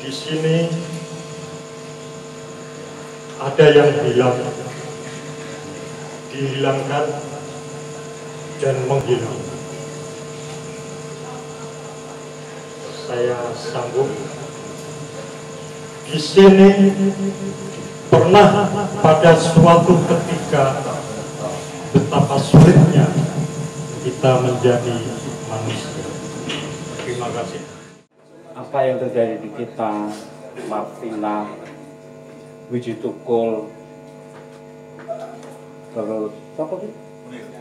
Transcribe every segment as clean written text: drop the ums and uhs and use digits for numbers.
Di sini ada yang hilang, dihilangkan, dan menghilang. Saya sanggup. Di sini pernah pada suatu ketika betapa sulitnya kita menjadi manusia. Terima kasih. Apa yang terjadi di kita, Martina, Wiji Tukul, terus apa sih?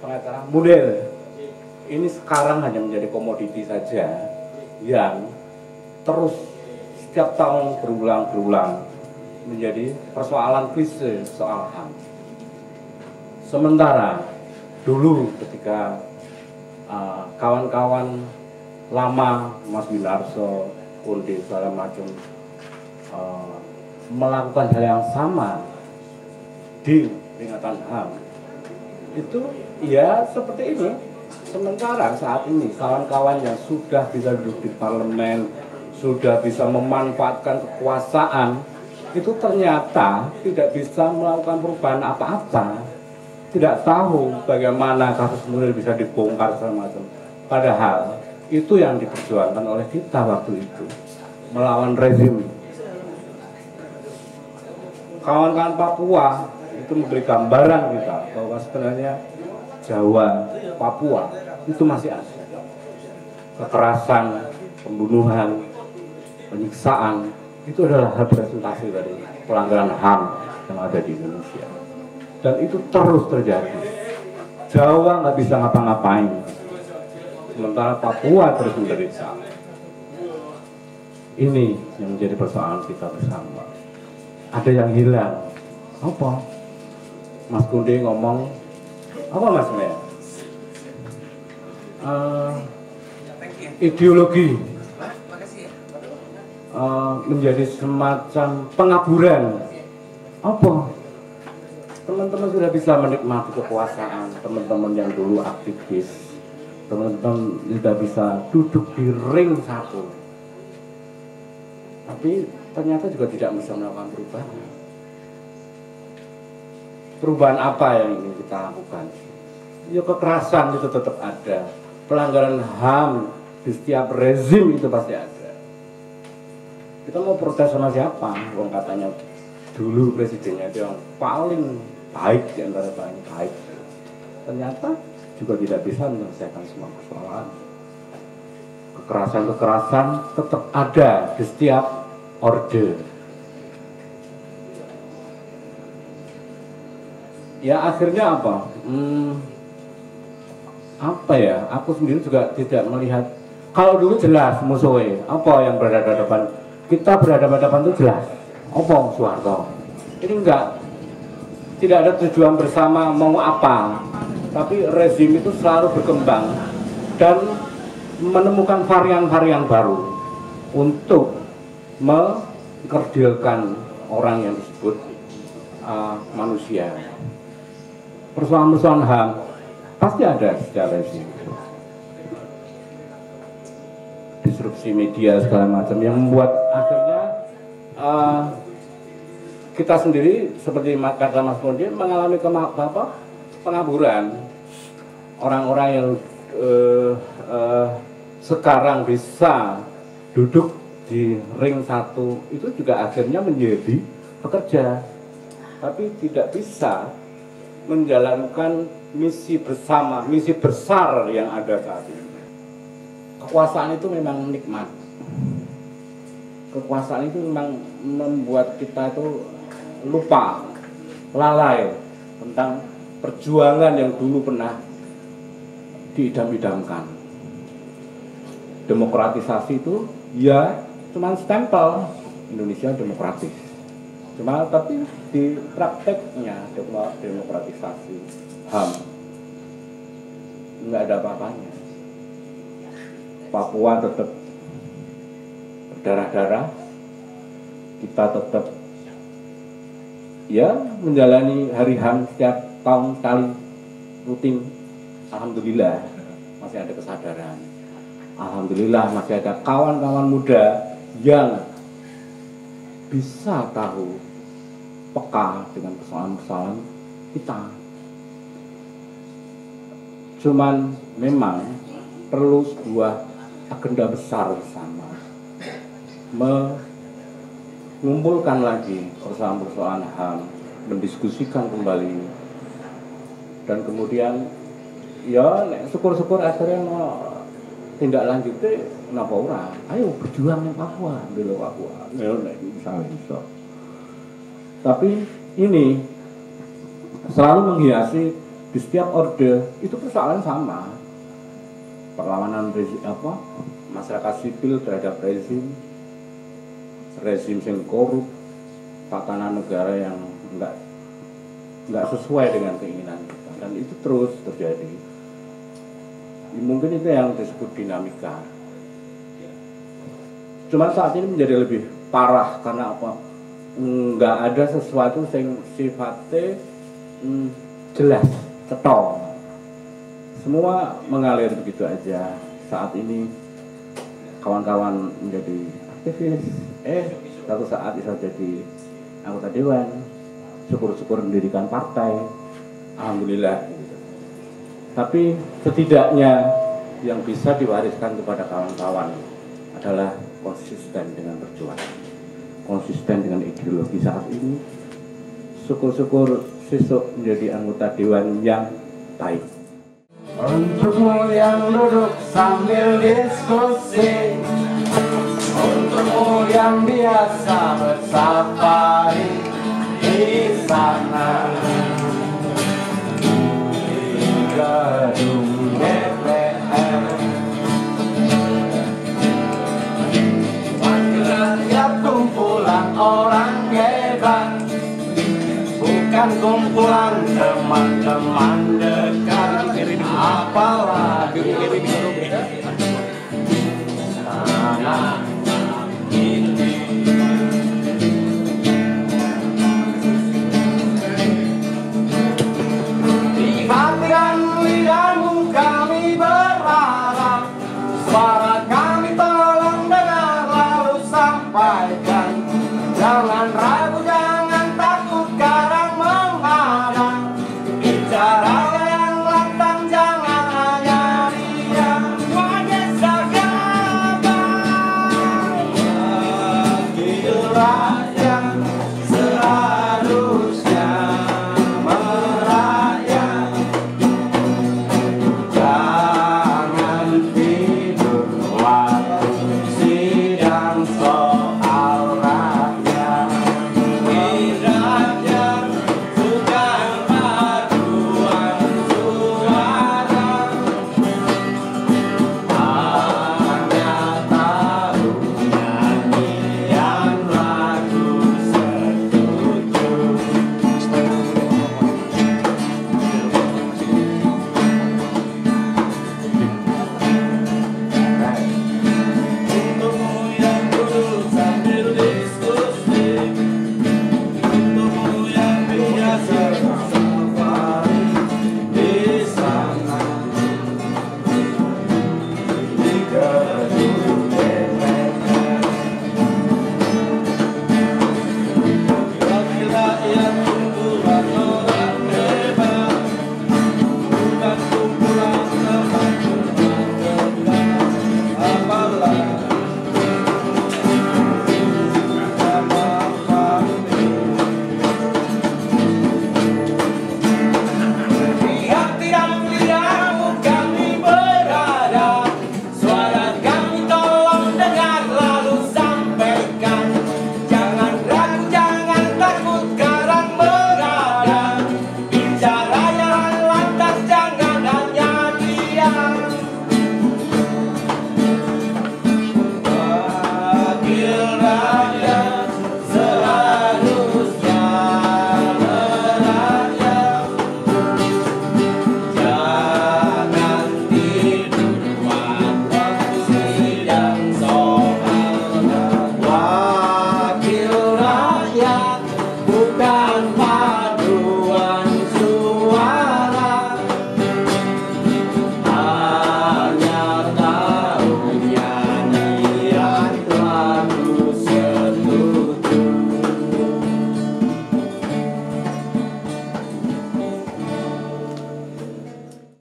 Pengacara Munir, ini sekarang hanya menjadi komoditi saja yang terus setiap tahun berulang-ulang menjadi persoalan klise soal HAM. Sementara dulu ketika kawan-kawan lama, Mas Winarso, Undi, segala macam melakukan hal yang sama di peringatan HAM, itu ya seperti ini. Sementara saat ini kawan-kawan yang sudah bisa duduk di parlemen, sudah bisa memanfaatkan kekuasaan, itu ternyata tidak bisa melakukan perubahan apa-apa, tidak tahu bagaimana kasus Munir bisa dibongkar segala macam. Padahal itu yang diperjuangkan oleh kita waktu itu, melawan rezim. Kawan-kawan Papua itu memberi gambaran kita bahwa sebenarnya Jawa, Papua itu masih ada kekerasan, pembunuhan, penyiksaan. Itu adalah representasi dari pelanggaran HAM yang ada di Indonesia, dan itu terus terjadi. Jawa nggak bisa ngapa-ngapain, sementara Papua terus menderita. Ini yang menjadi persoalan kita bersama. Ada yang hilang. Apa? Mas Kunde ngomong apa, Mas Mea? Ideologi menjadi semacam pengaburan. Apa? Teman-teman sudah bisa menikmati kekuasaan, teman-teman yang dulu aktivis, teman-teman sudah bisa duduk di ring satu, tapi ternyata juga tidak bisa melakukan perubahan. Perubahan apa yang ingin kita lakukan? Ya kekerasan itu tetap ada, pelanggaran HAM di setiap rezim itu pasti ada. Kita mau protes sama siapa? Wong katanya dulu presidennya itu yang paling baik di antara paling baik. Ternyata juga tidak bisa menyelesaikan semua persoalan. Kekerasan-kekerasan tetap ada di setiap orde. Ya akhirnya apa? Apa ya? Aku sendiri juga tidak melihat. Kalau dulu jelas musuhnya apa yang berhadapan. Kita berhadapan itu jelas. Apa Soeharto? Ini enggak. Tidak ada tujuan bersama mau apa. Tapi rezim itu selalu berkembang dan menemukan varian-varian baru untuk mengkerdilkan orang yang disebut manusia. Persoalan-persoalan HAM pasti ada secara rezim. Disrupsi media segala macam yang membuat akhirnya kita sendiri seperti kata Mas Mondi mengalami pengaburan. Orang-orang yang sekarang bisa duduk di ring satu itu juga akhirnya menjadi pekerja, tapi tidak bisa menjalankan misi bersama, misi besar yang ada saat ini. Kekuasaan itu memang nikmat. Kekuasaan itu memang membuat kita itu lupa, lalai tentang perjuangan yang dulu pernah diidam-idamkan. Demokratisasi itu ya cuma stempel Indonesia demokratis. Cuma tapi di prakteknya demokratisasi HAM nggak ada apa-apanya. Papua tetap berdarah-darah, kita tetap ya menjalani hari HAM setiap tahun sekali rutin. Alhamdulillah masih ada kesadaran. Alhamdulillah masih ada kawan-kawan muda yang bisa tahu, peka dengan persoalan-persoalan kita. Cuman memang perlu sebuah agenda besar bersama, mengumpulkan lagi persoalan-persoalan HAM, mendiskusikan kembali, dan kemudian ya syukur-syukur akhirnya tindak lanjutnya napa ora, ayo berjuang yang Papua, bela Papua, misalnya bisa. Tapi ini selalu menghiasi di setiap orde itu persoalan sama, perlawanan rezim masyarakat sipil terhadap rezim yang korup, tatanan negara yang enggak sesuai dengan keinginan kita, dan itu terus terjadi. Mungkin itu yang disebut dinamika. Cuma saat ini menjadi lebih parah karena apa? Nggak ada sesuatu yang sifatnya jelas, cetol. Semua mengalir begitu aja. Saat ini kawan-kawan menjadi aktivis, satu saat bisa jadi anggota dewan, syukur-syukur mendirikan partai, alhamdulillah. Tapi setidaknya yang bisa diwariskan kepada kawan-kawan adalah konsisten dengan perjuangan, konsisten dengan ideologi saat ini. Syukur-syukur sesuk menjadi anggota dewan yang baik. Untukmu yang duduk sambil diskusi, untukmu yang biasa bersafari di sana, gedung DPR, setiap kumpulan orang hebat, bukan kumpulan teman-teman dekat, apalagi sana ini. Di hati dan lidahmu kami berharap, suara kami tolong dengar lalu sampaikan, jangan